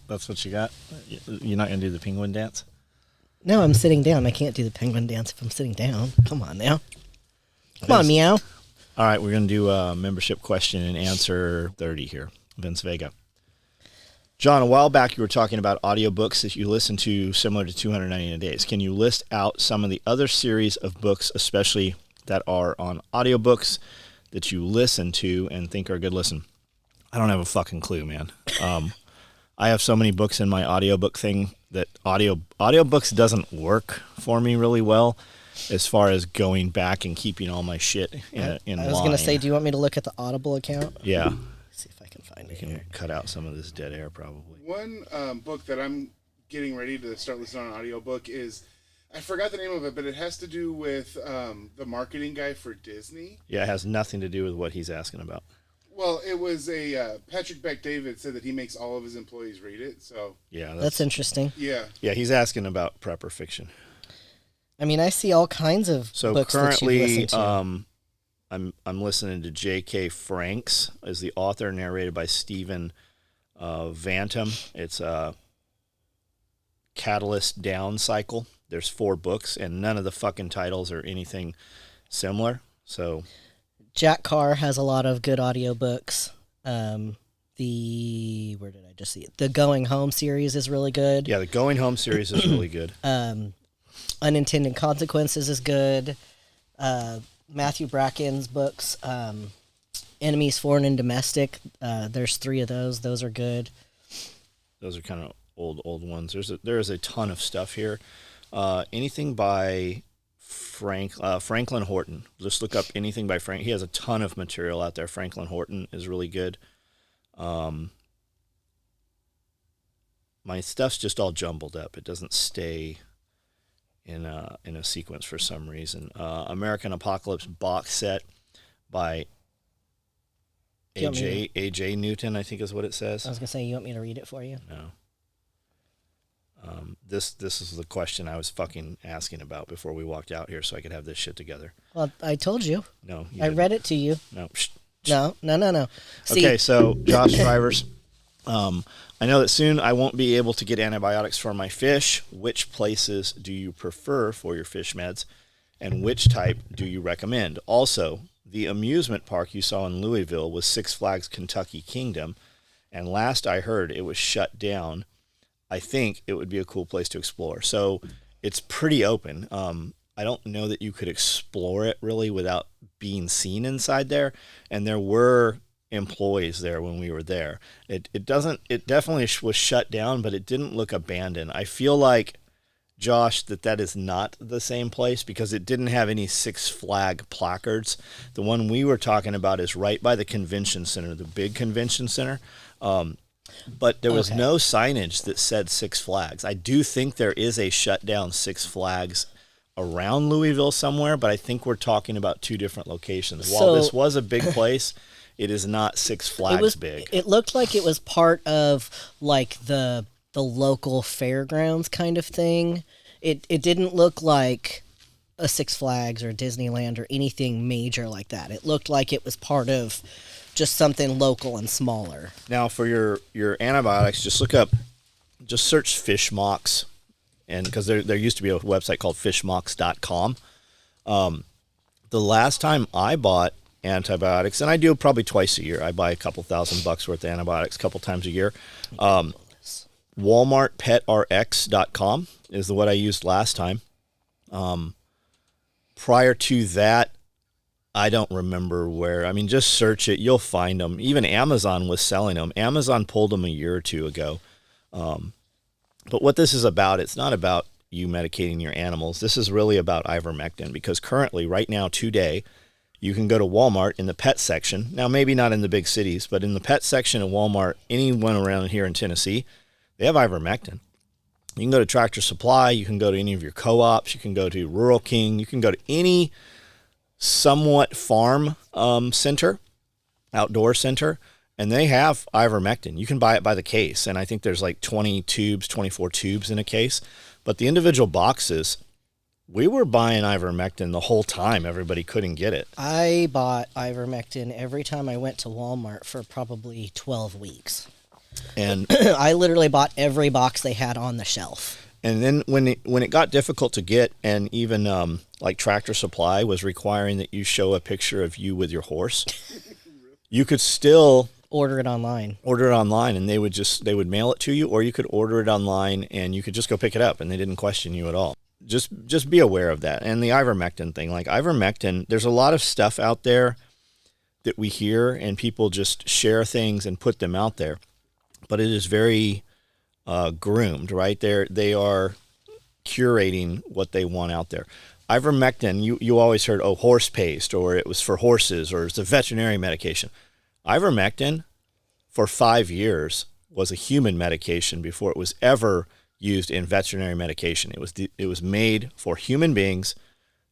That's what you got? You're not going to do the penguin dance? No, I'm sitting down. I can't do the penguin dance if I'm sitting down. Come on now. Come on, meow. All right, we're going to do a membership question and answer 30 here. Vince Vega. John, a while back you were talking about audiobooks that you listen to similar to 299 Days. Can you list out some of the other series of books, especially that are on audiobooks, that you listen to and think are a good listen? I don't have a fucking clue, man. I have so many books in my audiobook thing that audiobooks doesn't work for me really well as far as going back and keeping all my shit in line. I was going to say, do you want me to look at the Audible account? Yeah. Let's see if I can find it here. Cut out some of this dead air, probably. One book that I'm getting ready to start listening on an audiobook is, I forgot the name of it, but it has to do with the marketing guy for Disney. Yeah, it has nothing to do with what he's asking about. Well, it was a Patrick Beck-David said that he makes all of his employees read it. So yeah, that's interesting. Yeah, he's asking about prep or fiction. I mean, I see all kinds of books currently, that you've listened to. I'm listening to J.K. Franks as the author, narrated by Stephen Vantum. It's a Catalyst Down Cycle. There's 4 books, and none of the fucking titles are anything similar. So Jack Carr has a lot of good audiobooks. Where did I just see it? The Going Home series is really good. Yeah, the Going Home series is really good. Unintended Consequences is good. Matthew Bracken's books, Enemies, Foreign and Domestic. There's 3 of those. Those are good. Those are kind of old ones. There is a ton of stuff here. Anything by Franklin Horton. Just look up anything by Frank. He has a ton of material out there. Franklin Horton is really good. My stuff's just all jumbled up. It doesn't stay in a sequence for some reason. American Apocalypse box set by A.J. Newton, I think is what it says. I was going to say, you want me to read it for you? No. This is the question I was fucking asking about before we walked out here so I could have this shit together. Well, I told you. No, I read it to you. No. No. See, okay, so Josh Drivers, I know that soon I won't be able to get antibiotics for my fish. Which places do you prefer for your fish meds, and which type do you recommend? Also, the amusement park you saw in Louisville was Six Flags Kentucky Kingdom, and last I heard it was shut down. I think it would be a cool place to explore. So it's pretty open. I don't know that you could explore it really without being seen inside there. And there were employees there when we were there. It definitely was shut down, but it didn't look abandoned. I feel like, Josh, that is not the same place because it didn't have any Six Flag placards. The one we were talking about is right by the convention center, the big convention center. But there was no signage that said Six Flags. I do think there is a shut down Six Flags around Louisville somewhere, but I think we're talking about 2 different locations. While this was a big place, it is not Six Flags big. It looked like it was part of like the local fairgrounds kind of thing. It didn't look like a Six Flags or Disneyland or anything major like that. It looked like it was part of just something local and smaller. Now, for your antibiotics, just search Fishmox, and because there used to be a website called fishmox.com. The last time I bought antibiotics, and I do probably twice a year, I buy a couple $1,000 worth of antibiotics a couple times a year. WalmartPetRx.com is what I used last time. Prior to that, I don't remember where. I mean, just search it. You'll find them. Even Amazon was selling them. Amazon pulled them a year or 2 ago. But what this is about, it's not about you medicating your animals. This is really about ivermectin because currently, right now, today, you can go to Walmart in the pet section. Now, maybe not in the big cities, but in the pet section of Walmart, anyone around here in Tennessee, they have ivermectin. You can go to Tractor Supply. You can go to any of your co-ops. You can go to Rural King. You can go to any somewhat farm center, outdoor center, and they have ivermectin. You can buy it by the case, and I think there's like 24 tubes in a case. But the individual boxes, we were buying ivermectin the whole time. Everybody couldn't get it. I bought ivermectin every time I went to Walmart for probably 12 weeks. And I literally bought every box they had on the shelf. And then when it got difficult to get, and even like Tractor Supply was requiring that you show a picture of you with your horse, you could still order it online, and they would mail it to you, or you could order it online and you could just go pick it up and they didn't question you at all. Just be aware of that. And the ivermectin thing, like ivermectin, there's a lot of stuff out there that we hear and people just share things and put them out there, but it is very groomed, right? They are curating what they want out there. Ivermectin, you always heard, horse paste, or it was for horses, or it's a veterinary medication. Ivermectin, for 5 years, was a human medication before it was ever used in veterinary medication. It was made for human beings.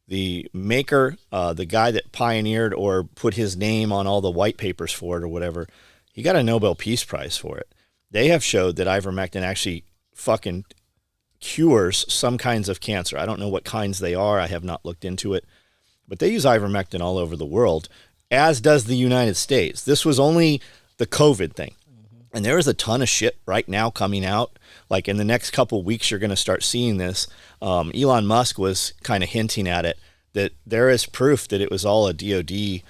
The maker, the guy that pioneered or put his name on all the white papers for it or whatever, he got a Nobel Peace Prize for it. They have showed that ivermectin actually fucking cures some kinds of cancer. I don't know what kinds they are. I have not looked into it. But they use ivermectin all over the world, as does the United States. This was only the COVID thing. And there is a ton of shit right now coming out. Like in the next couple weeks, you're going to start seeing this. Elon Musk was kind of hinting at it, that there is proof that it was all a DOD.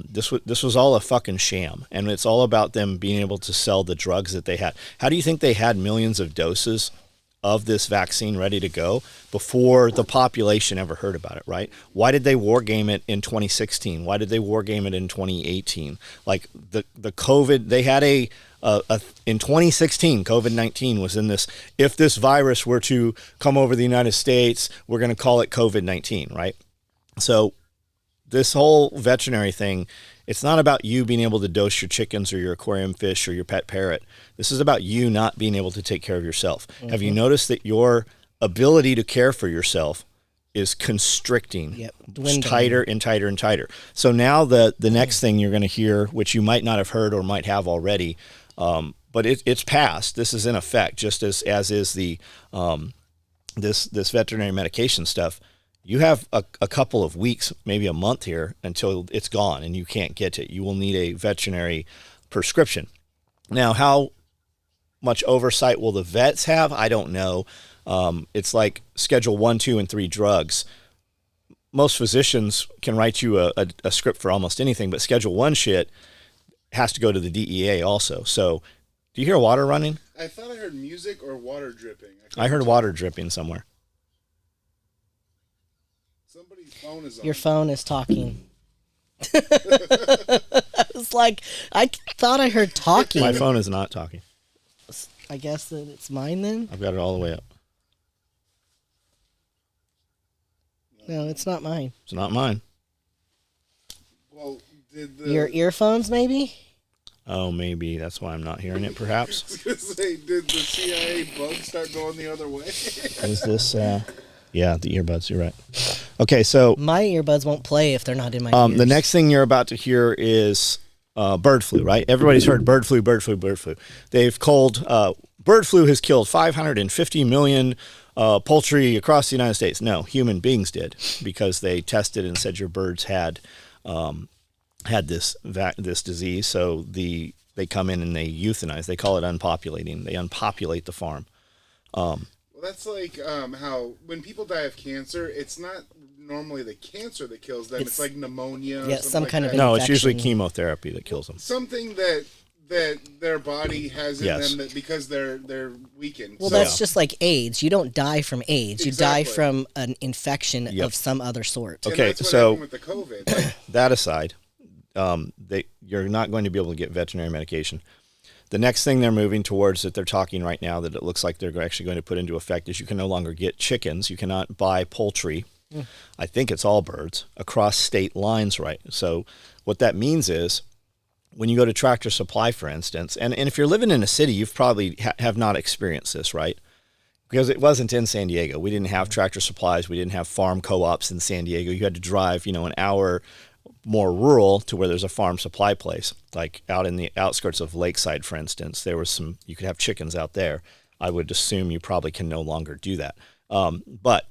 This was all a fucking sham, and it's all about them being able to sell the drugs that they had. How do you think they had millions of doses of this vaccine ready to go before the population ever heard about it, right? Why did they war game it in 2016? Why did they war game it in 2018? Like the COVID, they had in 2016, COVID-19 was in this, if this virus were to come over the United States, we're going to call it COVID-19, right? So this whole veterinary thing, it's not about you being able to dose your chickens or your aquarium fish or your pet parrot. This is about you not being able to take care of yourself. Mm-hmm. Have you noticed that your ability to care for yourself is constricting, tighter and tighter and tighter? So now the next thing you're going to hear, which you might not have heard or might have already, but it's passed. This is in effect, just as is the this veterinary medication stuff. You have a couple of weeks, maybe a month here, until it's gone and you can't get it. You will need a veterinary prescription. Now, how much oversight will the vets have? I don't know. It's like Schedule 1, 2, and 3 drugs. Most physicians can write you a script for almost anything, but Schedule 1 shit has to go to the DEA also. So, do you hear water running? I thought I heard music or water dripping. I heard water dripping somewhere. Somebody's phone is on. Your phone is talking. It's like, I thought I heard talking. My phone is not talking. I guess that it's mine then? I've got it all the way up. No, it's not mine. It's not mine. Well, your earphones maybe? Oh, maybe. That's why I'm not hearing it, perhaps. I was going to say, did the CIA bug start going the other way? Is this... Yeah, the earbuds. You're right. Okay, so... My earbuds won't play if they're not in my ears. The next thing you're about to hear is bird flu, right? Everybody's heard bird flu, bird flu, bird flu. They've called... bird flu has killed 550 million poultry across the United States. No, human beings did, because they tested and said your birds had this disease, so they come in and they euthanize. They call it unpopulating. They unpopulate the farm. Well, that's like how when people die of cancer, it's not normally the cancer that kills them. It's like pneumonia. Yeah, some like kind that. of No, it's usually chemotherapy that kills them. Something that their body has in them that because they're weakened. Well, that's just like AIDS. You don't die from AIDS. You die Exactly. from an infection of some other sort. And Okay, that's what so happened with the COVID. Like, that aside, you're not going to be able to get veterinary medication. The next thing they're moving towards, that they're talking right now, that it looks like they're actually going to put into effect, is you can no longer get chickens. You cannot buy poultry. I think it's all birds across state lines, right? So what that means is, when you go to Tractor Supply, for instance, and if you're living in a city, you've probably have not experienced this, right? Because it wasn't in San Diego. We didn't have Tractor Supplies. We didn't have farm co-ops in San Diego. You had to drive, an hour more rural to where there's a farm supply place. Like out in the outskirts of Lakeside, for instance, there was you could have chickens out there. I would assume you probably can no longer do that. But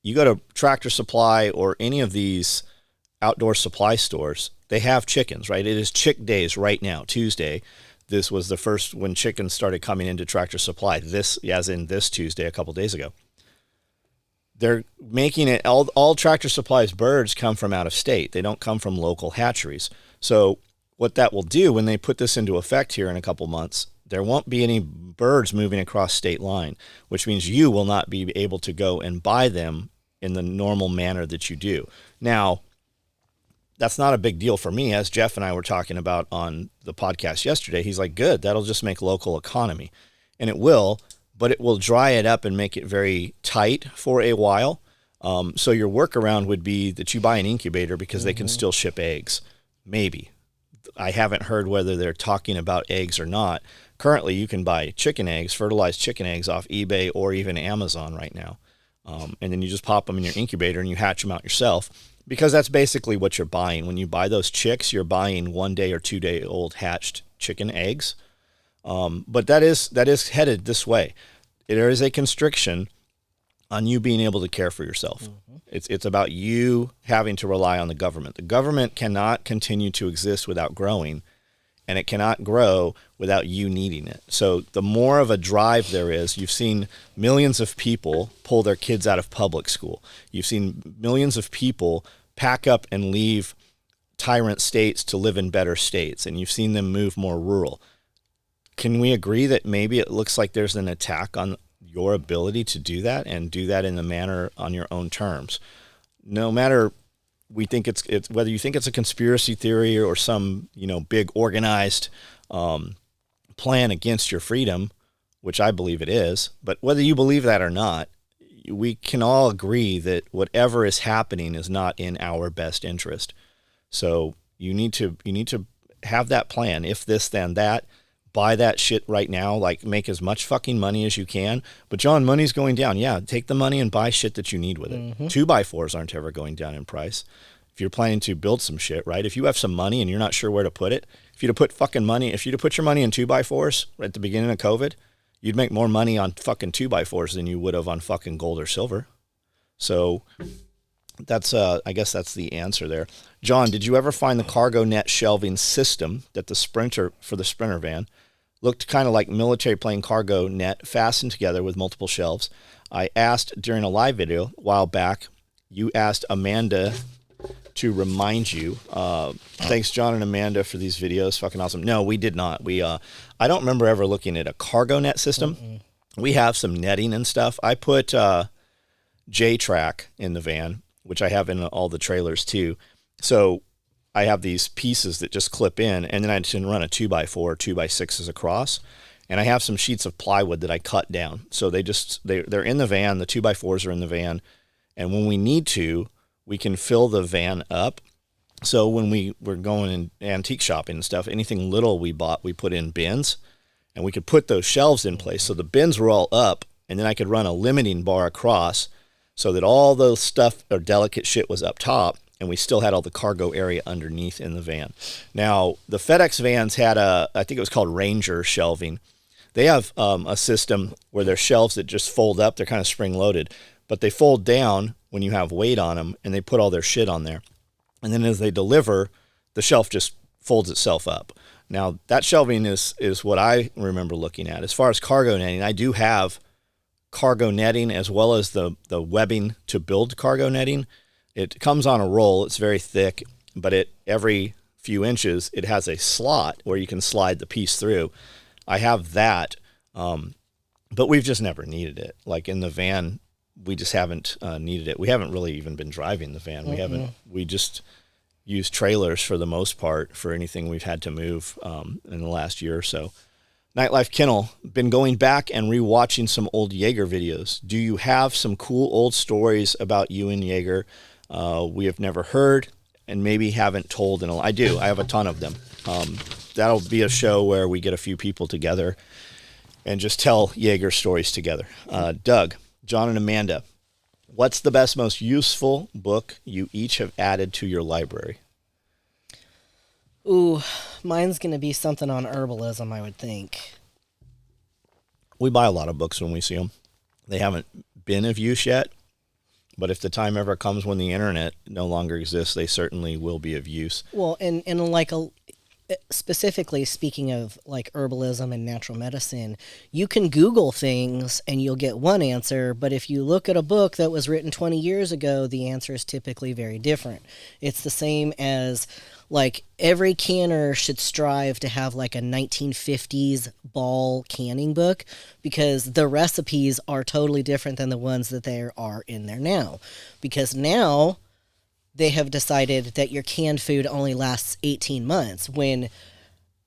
you go to Tractor Supply or any of these outdoor supply stores, they have chickens, right? It is chick days right now, Tuesday. This was the first when chickens started coming into Tractor Supply, this as in this Tuesday, a couple days ago. They're making it, all Tractor Supply's birds come from out of state. They don't come from local hatcheries. So what that will do when they put this into effect here in a couple months, there won't be any birds moving across state line, which means you will not be able to go and buy them in the normal manner that you do. Now, that's not a big deal for me. As Jeff and I were talking about on the podcast yesterday, he's like, good, that'll just make local economy. And it will, but it will dry it up and make it very tight for a while. So your workaround would be that you buy an incubator because they can still ship eggs. Maybe. I haven't heard whether they're talking about eggs or not. Currently, you can buy chicken eggs, fertilized chicken eggs off eBay or even Amazon right now. And then you just pop them in your incubator and you hatch them out yourself, because that's basically what you're buying. When you buy those chicks, you're buying 1 day or 2 day old hatched chicken eggs. But that is headed this way. There is a constriction on you being able to care for yourself. It's about you having to rely on the government. The government cannot continue to exist without growing, and it cannot grow without you needing it. So the more of a drive there is, you've seen millions of people pull their kids out of public school. You've seen millions of people pack up and leave tyrant states to live in better states, and you've seen them move more rural. Can we agree that maybe it looks like there's an attack on your ability to do that and do that in the manner on your own terms? No matter we think it's whether you think it's a conspiracy theory or some, big organized plan against your freedom, which I believe it is, but whether you believe that or not, we can all agree that whatever is happening is not in our best interest. So you need to have that plan. If this, then that. Buy that shit right now, like make as much fucking money as you can. But John, money's going down. Yeah, take the money and buy shit that you need with it. 2x4s aren't ever going down in price. If you're planning to build some shit, right? If you have some money and you're not sure where to put it, if you'd have put your money in 2x4s at the beginning of COVID, you'd make more money on fucking 2x4s than you would have on fucking gold or silver. So that's, I guess that's the answer there. John, did you ever find the cargo net shelving system that the Sprinter van looked kind of like military plane cargo net fastened together with multiple shelves? I asked during a live video a while back. You asked Amanda to remind you. Thanks, John and Amanda, for these videos. Fucking awesome. No, we did not. I don't remember ever looking at a cargo net system. We have some netting and stuff. I put J-Track in the van, which I have in all the trailers too. So I have these pieces that just clip in, and then I can run a 2x4, 2x6s across. And I have some sheets of plywood that I cut down. So they're in the van. The 2x4s are in the van. And when we need to, we can fill the van up. So when we're going in antique shopping and stuff, anything little we bought, we put in bins, and we could put those shelves in place. So the bins were all up, and then I could run a limiting bar across so that all the stuff or delicate shit was up top, and we still had all the cargo area underneath in the van. Now, the FedEx vans had I think it was called Ranger shelving. They have a system where they're shelves that just fold up. They're kind of spring-loaded, but they fold down when you have weight on them, and they put all their shit on there. And then as they deliver, the shelf just folds itself up. Now, that shelving is what I remember looking at. As far as cargo netting, I do have cargo netting as well as the webbing to build cargo netting. It comes on a roll. It's very thick, but every few inches, it has a slot where you can slide the piece through. I have that, but we've just never needed it. Like in the van, we just haven't needed it. We haven't really even been driving the van. We just use trailers for the most part for anything we've had to move in the last year or so. Nightlife Kennel, been going back and rewatching some old Jaeger videos. Do you have some cool old stories about you and Jaeger we have never heard and maybe haven't told? I do. I have a ton of them. That'll be a show where we get a few people together and just tell Jaeger stories together. Doug, John, and Amanda, what's the best, most useful book you each have added to your library? Ooh, mine's going to be something on herbalism, I would think. We buy a lot of books when we see them. They haven't been of use yet, but if the time ever comes when the internet no longer exists, they certainly will be of use. Well, and like specifically speaking of like herbalism and natural medicine, you can Google things and you'll get one answer, but if you look at a book that was written 20 years ago, the answer is typically very different. It's the same as like every canner should strive to have like a 1950s ball canning book, because the recipes are totally different than the ones that there are in there now. Because now they have decided that your canned food only lasts 18 months, when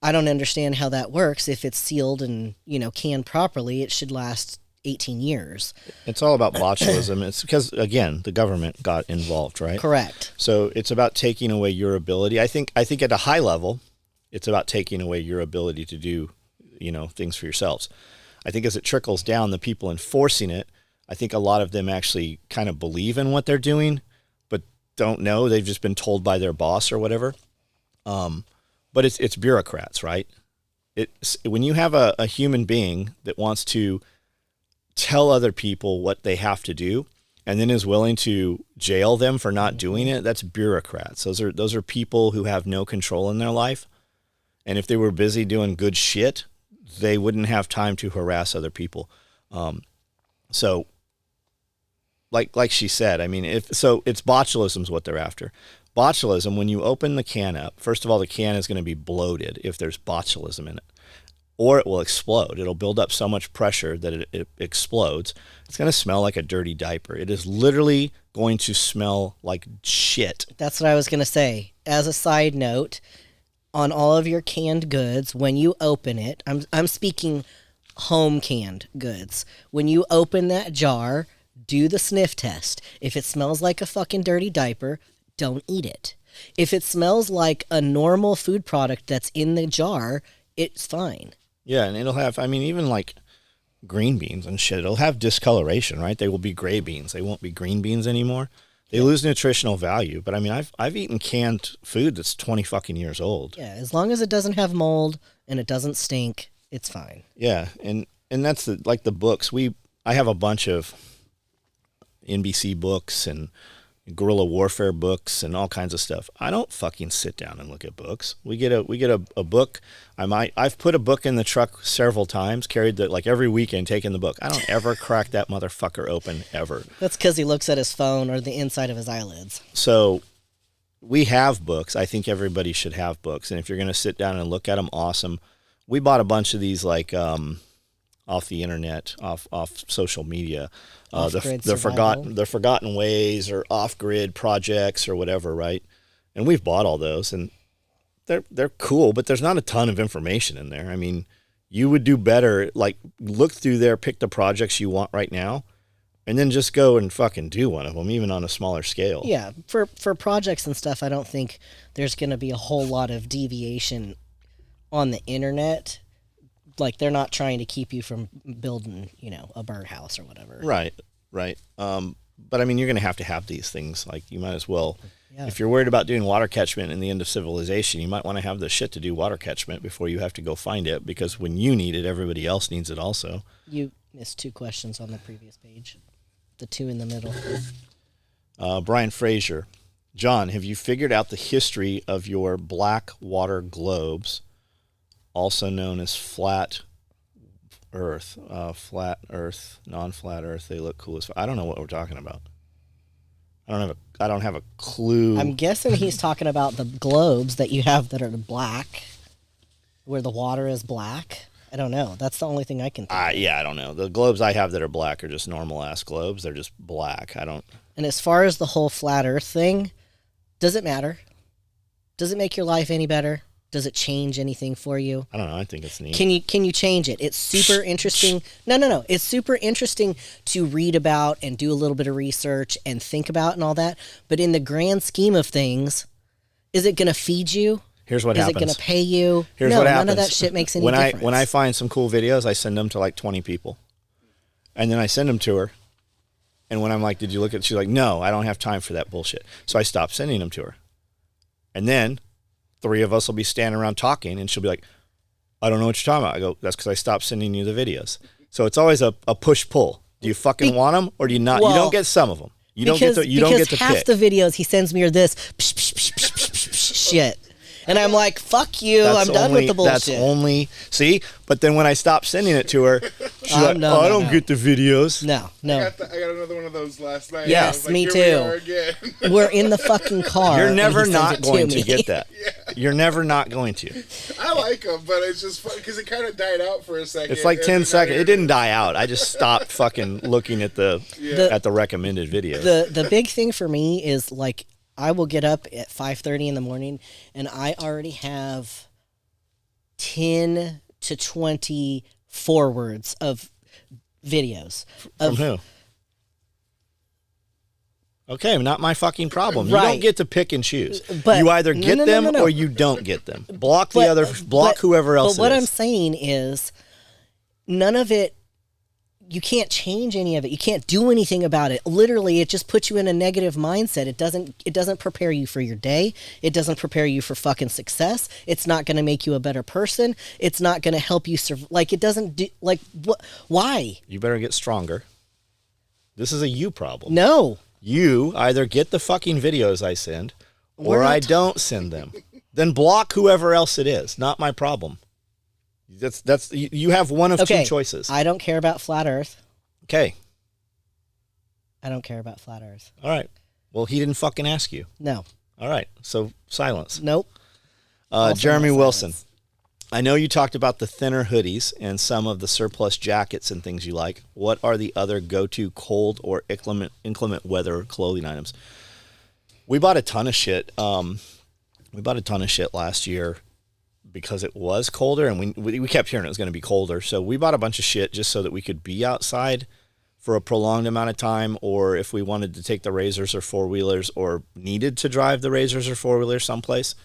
I don't understand how that works. If it's sealed and, canned properly, it should last 18 years. It's all about botulism. It's because, again, the government got involved, right? Correct. So it's about taking away your ability. I think at a high level, it's about taking away your ability to do, things for yourselves. I think as it trickles down, the people enforcing it, I think a lot of them actually kind of believe in what they're doing, but don't know. They've just been told by their boss or whatever. But it's bureaucrats, right? When you have a human being that wants to tell other people what they have to do and then is willing to jail them for not doing it, that's bureaucrats. Those are people who have no control in their life. And if they were busy doing good shit, they wouldn't have time to harass other people. So like she said, I mean, it's botulism is what they're after. Botulism, when you open the can up, first of all, the can is going to be bloated if there's botulism in it, or it will explode. It'll build up so much pressure that it explodes. It's going to smell like a dirty diaper. It is literally going to smell like shit. That's what I was going to say. As a side note, on all of your canned goods, when you open it, I'm speaking home canned goods. When you open that jar, do the sniff test. If it smells like a fucking dirty diaper, don't eat it. If it smells like a normal food product that's in the jar, it's fine. Yeah, and it'll have, even like green beans and shit, it'll have discoloration, right? They will be gray beans. They won't be green beans anymore. They lose nutritional value. But I've eaten canned food that's 20 fucking years old. Yeah, as long as it doesn't have mold and it doesn't stink, it's fine. Yeah, and that's the books. I have a bunch of NBC books and guerrilla warfare books and all kinds of stuff. I don't fucking sit down and look at books. We get a book. I've put a book in the truck several times, carried every weekend, taking the book. I don't ever crack that motherfucker open ever. That's because he looks at his phone or the inside of his eyelids. So we have books. I think everybody should have books. And if you're going to sit down and look at them, awesome. We bought a bunch of these off the internet, off social media, the forgotten ways or off-grid projects or whatever, right? And we've bought all those, and they're cool, but there's not a ton of information in there. I mean, you would do better, look through there, pick the projects you want right now, and then just go and fucking do one of them, even on a smaller scale. Yeah, for projects and stuff, I don't think there's going to be a whole lot of deviation on the internet. Like, they're not trying to keep you from building, a birdhouse or whatever. Right. But you're going to have these things. Like, you might as well, if you're worried about doing water catchment in the end of civilization, you might want to have the shit to do water catchment before you have to go find it, because when you need it, everybody else needs it also. You missed 2 questions on the previous page. The 2 in the middle. Brian Frazier. John, have you figured out the history of your black water globes, also known as flat earth, non-flat earth? They look cool as fuck. I don't know what we're talking about. I don't have a clue. I'm guessing he's talking about the globes that you have that are black, where the water is black. I don't know. That's the only thing I can think of. Yeah, I don't know. The globes I have that are black are just normal ass globes. They're just black. And as far as the whole flat earth thing, does it matter? Does it make your life any better? Does it change anything for you? I don't know. I think it's neat. Can you change it? It's super interesting. No. It's super interesting to read about and do a little bit of research and think about and all that. But in the grand scheme of things, is it going to feed you? Here's what happens. Is it going to pay you? Here's what happens. None of that shit makes any difference. When I find some cool videos, I send them to 20 people. And then I send them to her. And when I'm like, did you look at it? She's like, no, I don't have time for that bullshit. So I stop sending them to her. And then 3 of us will be standing around talking, and she'll be like, I don't know what you're talking about. I go, that's because I stopped sending you the videos. So it's always a push-pull. Do you fucking want them, or do you not? Well, you don't get some of them. You don't get to pick. Because half the videos he sends me are this shit. And I'm like, fuck you, I'm done with the bullshit. That's only, see? But then when I stopped sending it to her, she's like, I don't get the videos. No. I got another one of those last night. Yes, me too. We're in the fucking car. You're never not going to get that. You're never not going to. I like them, but it's just fun because it kind of died out for a second. It's like 10 seconds. It didn't die out. I just stopped fucking looking at the recommended videos. The big thing for me is like I will get up at 5:30 in the morning and I already have 10 to 20 forwards of videos. From who? Okay, not my fucking problem. Right. You don't get to pick and choose. But you either get them or you don't get them. Block whoever else. But what I'm saying is, none of it. You can't change any of it. You can't do anything about it. Literally, it just puts you in a negative mindset. It doesn't prepare you for your day. It doesn't prepare you for fucking success. It's not going to make you a better person. It's not going to help you survive. Like, it doesn't do, like, what? Why? You better get stronger. This is a you problem. No. You either get the fucking videos I send or I don't send them. Then block whoever else it is. Not my problem. That's you have one of two choices. I don't care about flat Earth. Okay. I don't care about flat Earth. All right. Well, he didn't fucking ask you. No. All right. So silence. Nope. Jeremy Wilson. I know you talked about the thinner hoodies and some of the surplus jackets and things you like. What are the other go-to cold or inclement weather clothing items? We bought a ton of shit. We bought a ton of shit last year because it was colder, and we kept hearing it was going to be colder. So we bought a bunch of shit just so that we could be outside for a prolonged amount of time, or if we wanted to take the Razors or four-wheelers or needed to drive the Razors or four-wheelers someplace.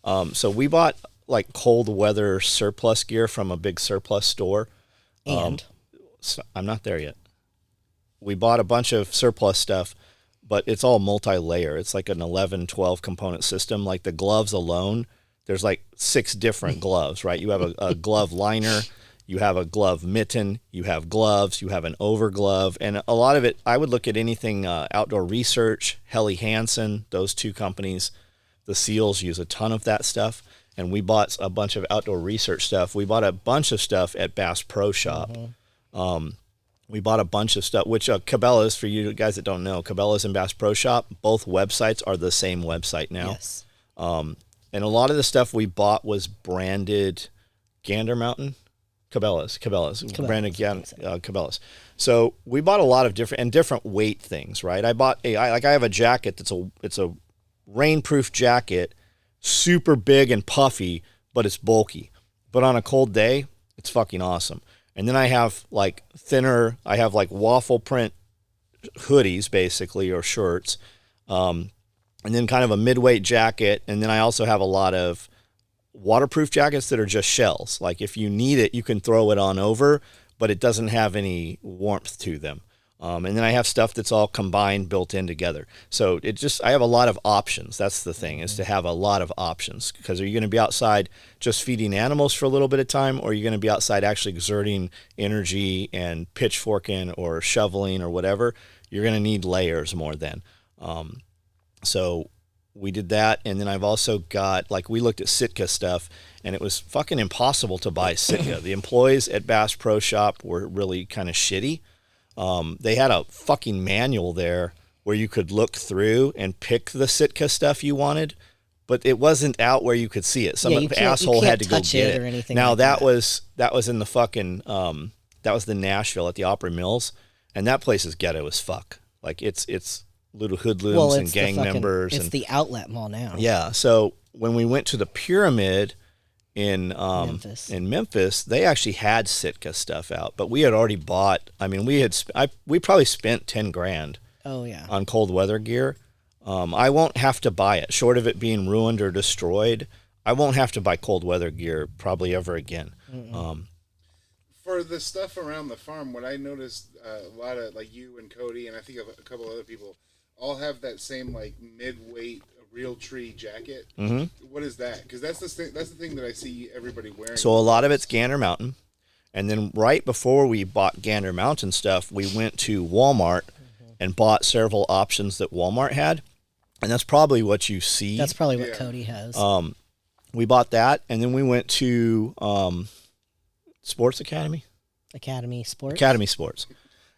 So we bought like cold weather surplus gear from a big surplus store. And so I'm not there yet. We bought a bunch of surplus stuff, but it's all multi-layer. It's like an 11, 12 component system. Like the gloves alone, there's like 6 different gloves, right? You have a glove liner, you have a glove mitten, you have gloves, you have an over glove. And a lot of it, I would look at anything Outdoor Research, Helly Hansen, those two companies. The SEALs use a ton of that stuff. And we bought a bunch of Outdoor Research stuff. We bought a bunch of stuff at Bass Pro Shop. Mm-hmm. We bought a bunch of stuff, which Cabela's, for you guys that don't know, Cabela's and Bass Pro Shop, both websites are the same website now. Yes. And a lot of the stuff we bought was branded Gander Mountain. Cabela's. Branded Cabela's. So we bought a lot of different weight things, right? I have a jacket it's a rainproof jacket, super big and puffy, but it's bulky. But on a cold day, it's fucking awesome. And then I have like waffle print hoodies, basically, or shirts. And then kind of a midweight jacket. And then I also have a lot of waterproof jackets that are just shells. Like if you need it, you can throw it on over, but it doesn't have any warmth to them. And then I have stuff that's all combined, built in together. So I have a lot of options. That's the thing, is to have a lot of options. Because are you going to be outside just feeding animals for a little bit of time, or are you going to be outside actually exerting energy and pitchforking or shoveling or whatever? You're going to need layers more then. So we did that. And then I've also got, like, we looked at Sitka stuff, and it was fucking impossible to buy Sitka. The employees at Bass Pro Shop were really kind of shitty. They had a fucking manual there where you could look through and pick the Sitka stuff you wanted, but it wasn't out where you could see it. Some asshole had to go get it. Now like that was in the fucking that was the Nashville at the Opry Mills, and that place is ghetto as fuck. Like it's little hoodlums and gang members. It's the outlet mall now. Yeah. So when we went to the Pyramid in Memphis, they actually had Sitka stuff out, but we had already bought. I mean, we probably spent $10,000. Oh yeah. On cold weather gear. I won't have to buy it, short of it being ruined or destroyed. I won't have to buy cold weather gear probably ever again. For the stuff around the farm, what I noticed, a lot of like you and Cody, and I think a couple other people, all have that same like mid-weight real tree jacket. Mm-hmm. What is that? Because that's the thing that I see everybody wearing. So a lot of it's Gander Mountain, and then right before we bought Gander Mountain stuff, we went to Walmart and bought several options that Walmart had, and that's probably what you see. That's probably what Cody has. we bought that, and then we went to Sports Academy. Academy Sports.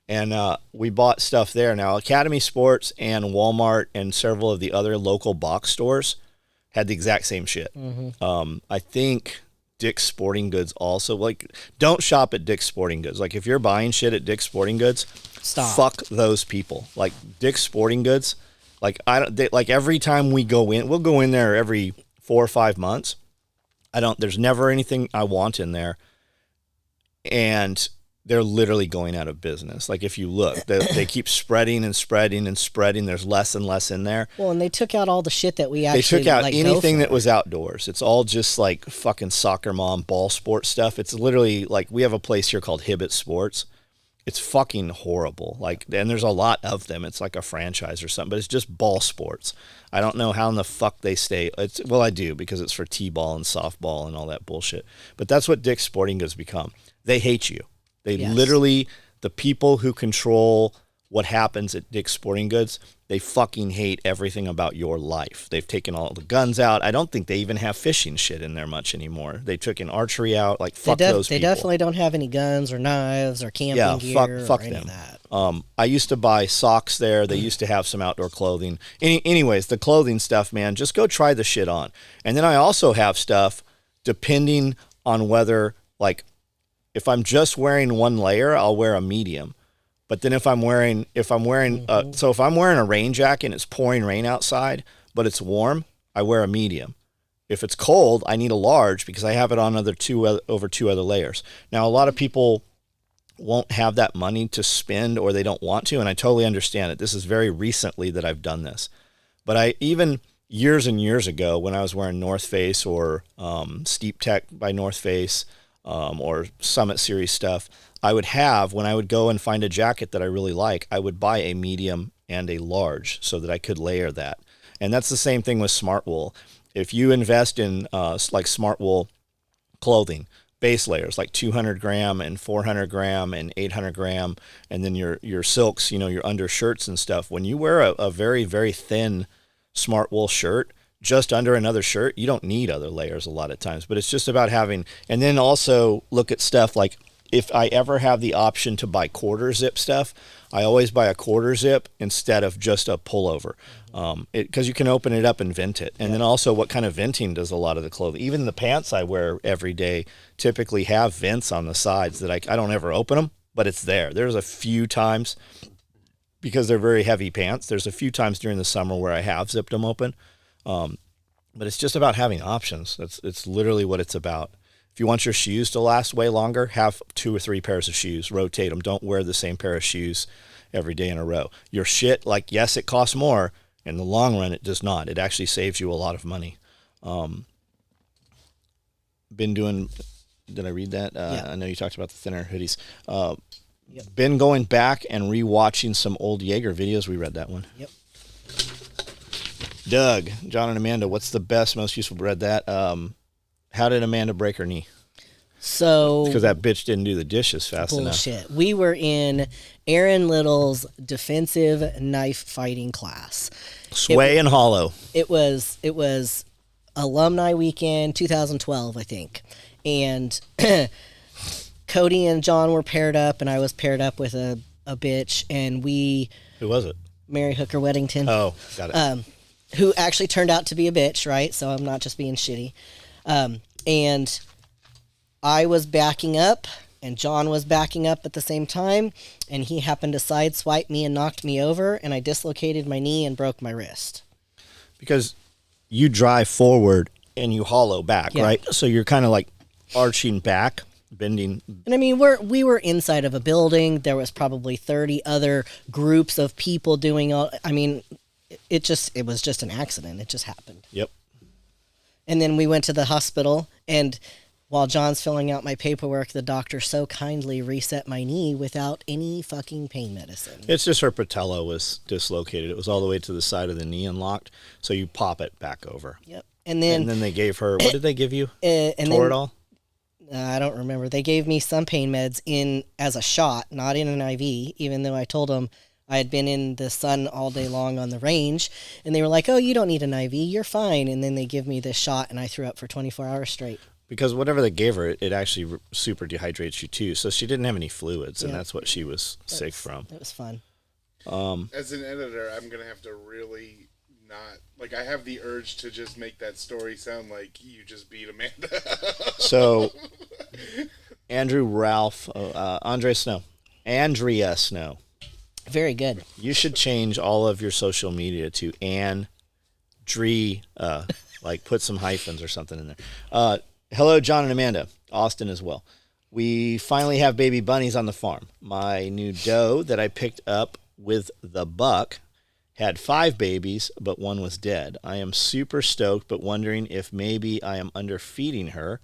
And we bought stuff there. Now, Academy Sports and Walmart and several of the other local box stores had the exact same shit. I think Dick's Sporting Goods also. Like, don't shop at Dick's Sporting Goods. Like, if you're buying shit at Dick's Sporting Goods, stop. Fuck those people. Like, Dick's Sporting Goods, like, like every time we go in, we'll go in there every 4 or 5 months. There's never anything I want in there. And they're literally going out of business. Like, if you look, they keep spreading and spreading and spreading. There's less and less in there. Well, and they took out all the shit that we actually They took out like, anything that was outdoors. It's all just like fucking soccer mom, ball sports stuff. It's literally like, we have a place here called Hibbett Sports. It's fucking horrible. Like, and there's a lot of them. It's like a franchise or something, but it's just ball sports. I don't know how in the fuck they stay. Well, I do, because it's for t-ball and softball and all that bullshit. But that's what Dick's Sporting Goods become. They hate you. They literally, the people who control what happens at Dick's Sporting Goods, they fucking hate everything about your life. They've taken all the guns out. I don't think they even have fishing shit in there much anymore. They took an archery out. Like, fuck those people. They definitely don't have any guns or knives or camping gear fuck or any them. of that. I used to buy socks there. They used to have some outdoor clothing. Anyways, the clothing stuff, man, just go try the shit on. And then I also have stuff depending on whether, like, if I'm just wearing one layer, I'll wear a medium. But then if I'm wearing a rain jacket and it's pouring rain outside, but it's warm, I wear a medium. If it's cold, I need a large because I have it on over two other layers. Now, a lot of people won't have that money to spend, or they don't want to, and I totally understand it. This is very recently that I've done this. But even years and years ago, when I was wearing North Face or Steep Tech by North Face, or Summit Series stuff, I would have, when I would go and find a jacket that I really like, I would buy a medium and a large so that I could layer that. And that's the same thing with Smart Wool. If you invest in like Smart Wool clothing, base layers like 200 gram and 400 gram and 800 gram, and then your silks, your undershirts and stuff, when you wear a very, very thin Smart Wool shirt, just under another shirt, you don't need other layers a lot of times, but it's just about having, and then also look at stuff like, if I ever have the option to buy quarter zip stuff, I always buy a quarter zip instead of just a pullover, because you can open it up and vent it. And then also, what kind of venting does a lot of the clothing, even the pants I wear every day, typically have vents on the sides that I don't ever open them, but it's there. There's a few times, because they're very heavy pants, there's a few times during the summer where I have zipped them open. But it's just about having options. It's literally what it's about. If you want your shoes to last way longer, have 2 or 3 pairs of shoes. Rotate them. Don't wear the same pair of shoes every day in a row. Your shit, like, yes, it costs more. In the long run, it does not. It actually saves you a lot of money. Been doing, did I read that? I know you talked about the thinner hoodies. Been going back and rewatching some old Jaeger videos. We read that one. Yep. Doug, John and Amanda, what's the best, most useful? Read that. How did Amanda break her knee? So, because that bitch didn't do the dishes fast enough. Bullshit. We were in Aaron Little's defensive knife fighting class. Sway and Hollow. It was alumni weekend 2012, I think. And Cody and John were paired up, and I was paired up with a bitch, and we... Who was it? Mary Hooker Weddington. Oh, got it. Who actually turned out to be a bitch, right? So I'm not just being shitty. And I was backing up, and John was backing up at the same time, and he happened to sideswipe me and knocked me over, and I dislocated my knee and broke my wrist. Because you drive forward and you hollow back, right? So you're kind of like arching back, bending. And I mean, we were inside of a building. There was probably 30 other groups of people doing all. I mean, it was just an accident. It just happened. Yep. And then we went to the hospital, and while John's filling out my paperwork, the doctor so kindly reset my knee without any fucking pain medicine. It's just her patella was dislocated. It was all the way to the side of the knee and locked, so you pop it back over. Yep. And then they gave her, what did they give you? Toradol? I don't remember. They gave me some pain meds as a shot, not in an IV, even though I told them I had been in the sun all day long on the range, and they were like, "Oh, you don't need an IV, you're fine." And then they give me this shot, and I threw up for 24 hours straight. Because whatever they gave her, it actually super dehydrates you too. So she didn't have any fluids, and Yeah. that's what she was sick from. It was fun. As an editor, I'm gonna have to really not like. I have the urge to just make that story sound like you just beat Amanda. So, Andrew Ralph, Andrea Snow. Very good. You should change all of your social media to Andrea, like put some hyphens or something in there. Hello, John and Amanda. Austin as well. We finally have baby bunnies on the farm. My new doe that I picked up with the buck had 5 babies, but one was dead. I am super stoked, but wondering if maybe I am underfeeding her,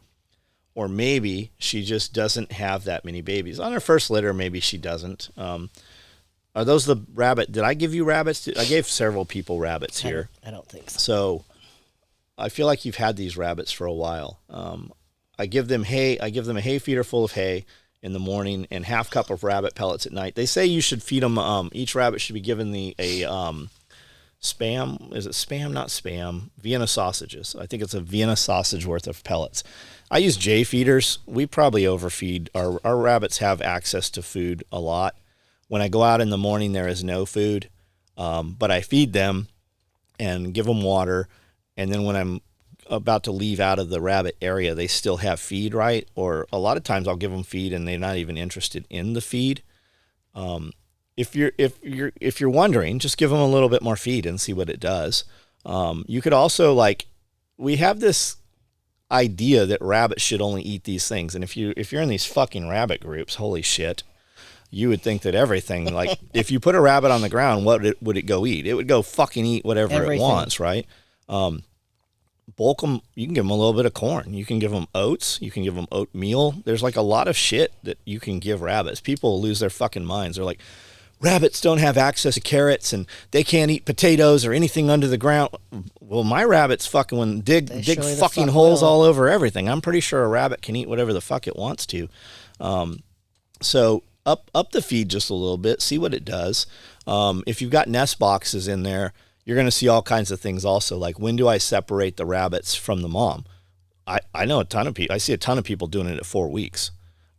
or maybe she just doesn't have that many babies. On her first litter, maybe she doesn't. Are those the rabbit? Did I give you rabbits? I gave several people rabbits here. I don't think so. So I feel like you've had these rabbits for a while. I give them hay. I give them a hay feeder full of hay in the morning and half cup of rabbit pellets at night. They say you should feed them. Each rabbit should be given spam. Is it spam? Not spam. Vienna sausages. I think it's a Vienna sausage worth of pellets. I use J feeders. We probably overfeed. Our rabbits have access to food a lot. When I go out in the morning, there is no food, but I feed them and give them water. And then when I'm about to leave out of the rabbit area, they still have feed, right? Or a lot of times I'll give them feed and they're not even interested in the feed. If you're wondering, just give them a little bit more feed and see what it does. You could also we have this idea that rabbits should only eat these things, and if you're in these fucking rabbit groups, holy shit. You would think that everything, like if you put a rabbit on the ground, would it go eat? It would go fucking eat whatever Everything. it wants, right? Bulk them. You can give them a little bit of corn. You can give them oats. You can give them oatmeal. There's like a lot of shit that you can give rabbits. People lose their fucking minds. They're like, rabbits don't have access to carrots and they can't eat potatoes or anything under the ground. Well, my rabbits fucking dig surely the fucking fuck holes will. all over everything. I'm pretty sure a rabbit can eat whatever the fuck it wants to. So up the feed just a little bit, see what it does. If you've got nest boxes in there, you're going to see all kinds of things also, like when do I separate the rabbits from the mom? I know a ton of people. I see a ton of people doing it at 4 weeks.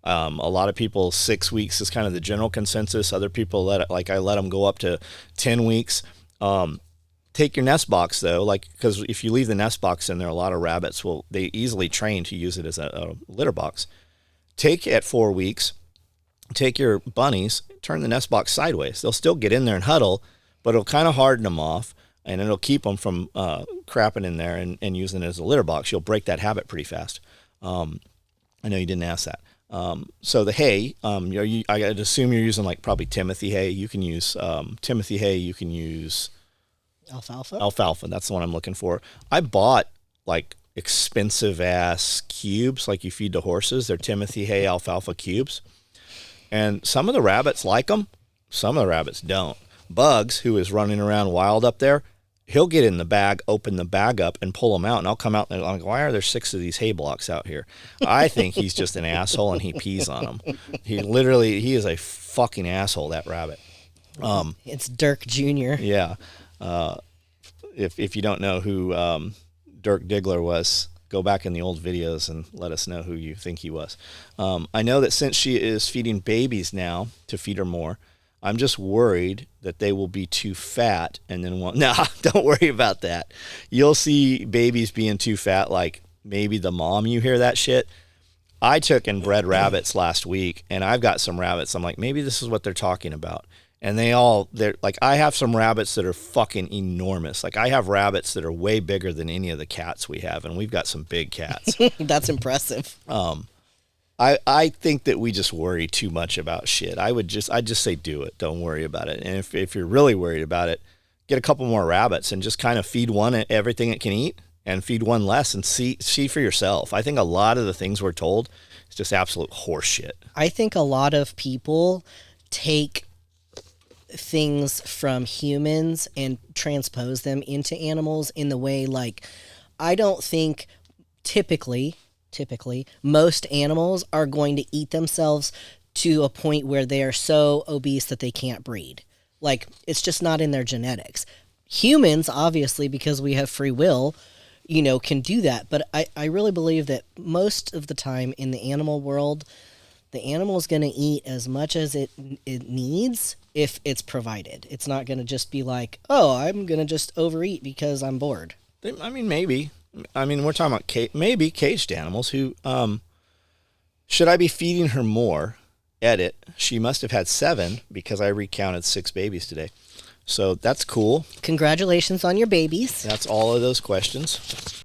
A lot of people, 6 weeks is kind of the general consensus. Other people I let them go up to 10 weeks. Take your nest box though, because if you leave the nest box in there, a lot of rabbits they easily train to use it as a litter box. Take at 4 weeks. Take your bunnies, turn the nest box sideways. They'll still get in there and huddle, but it'll kind of harden them off, and it'll keep them from crapping in there and using it as a litter box. You'll break that habit pretty fast. I know you didn't ask that. So the hay, I'd assume you're using probably Timothy hay. You can use Timothy hay. You can use alfalfa. That's the one I'm looking for. I bought expensive ass cubes like you feed the horses. They're Timothy hay alfalfa cubes. And some of the rabbits like them, some of the rabbits don't. Bugs, who is running around wild up there, he'll get in the bag, open the bag up, and pull them out. And I'll come out and I'm like, why are there 6 of these hay blocks out here? I think he's just an asshole and he pees on them. He is a fucking asshole, that rabbit. It's Dirk Jr. Yeah. If you don't know who Dirk Diggler was, go back in the old videos and let us know who you think he was. I know that since she is feeding babies now to feed her more, I'm just worried that they will be too fat and then don't worry about that. You'll see babies being too fat, like maybe the mom, you hear that shit. I took and bred rabbits last week, and I've got some rabbits. I'm like, maybe this is what they're talking about. And they're like, I have some rabbits that are fucking enormous. Like I have rabbits that are way bigger than any of the cats we have, and we've got some big cats. That's impressive. I think that we just worry too much about shit. I'd just say do it. Don't worry about it. And if you're really worried about it, get a couple more rabbits and just kind of feed one everything it can eat and feed one less and see for yourself. I think a lot of the things we're told is just absolute horse shit. I think a lot of people take things from humans and transpose them into animals in the way I don't think typically most animals are going to eat themselves to a point where they are so obese that they can't breed. Like, it's just not in their genetics. Humans, obviously, because we have free will, can do that. But I really believe that most of the time in the animal world, the animal is going to eat as much as it needs if it's provided. It's not going to just be like, oh, I'm going to just overeat because I'm bored. I mean, maybe. I mean, we're talking about maybe caged animals who, should I be feeding her more? Edit, she must have had 7 because I recounted 6 babies today. So that's cool. Congratulations on your babies. That's all of those questions.